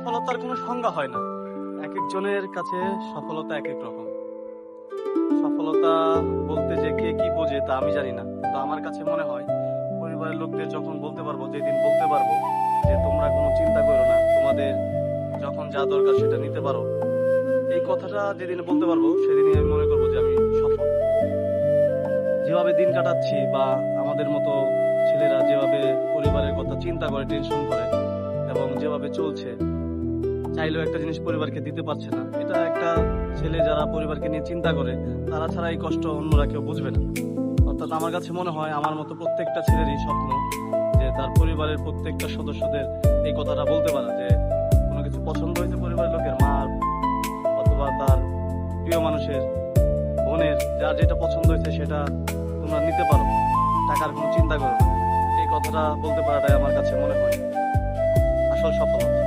সফলতার কোনো সংজ্ঞা হয় না। এক একজনের কাছে সফলতা এক এক রকম। সফলতা বলতে যে কে কি বোঝে তা আমি জানি না, কিন্তু আমার কাছে মনে হয় পরিবারের লোকদের যখন বলতে পারবো, যেদিন বলতে পারবো যে তোমরা কোনো চিন্তা করো না, তোমাদের যখন যা দরকার সেটা নিতে পারো, এই কথাটা যেদিন বলতে পারবো সেদিনই আমি মনে করবো যে আমি সফল। যেভাবে দিন কাটাচ্ছি বা আমাদের মতো ছেলেরা যেভাবে পরিবারের কথা চিন্তা করে, টেনশন করে এবং যেভাবে চলছে, চাইলেও একটা জিনিস পরিবারকে দিতে পারছে না, এটা একটা ছেলে যারা পরিবারকে নিয়ে চিন্তা করে তারা ছাড়া এই কষ্ট অন্যরা কেউ বুঝবে না। অর্থাৎ আমার কাছে মনে হয় আমার মতো প্রত্যেকটা ছেলেরই স্বপ্ন যে তার পরিবারের প্রত্যেকটা সদস্যদের এই কথাটা বলতে পারা যে কোনো কিছু পছন্দ হয়েছে পরিবারের লোকের, মার অথবা তার প্রিয় মানুষের, বোনের, যার যেটা পছন্দ হয়েছে সেটা তোমরা নিতে পারো, টাকার কোনো চিন্তা করো না। এই কথাটা বলতে পারাটাই আমার কাছে মনে হয় আসল সফলতা।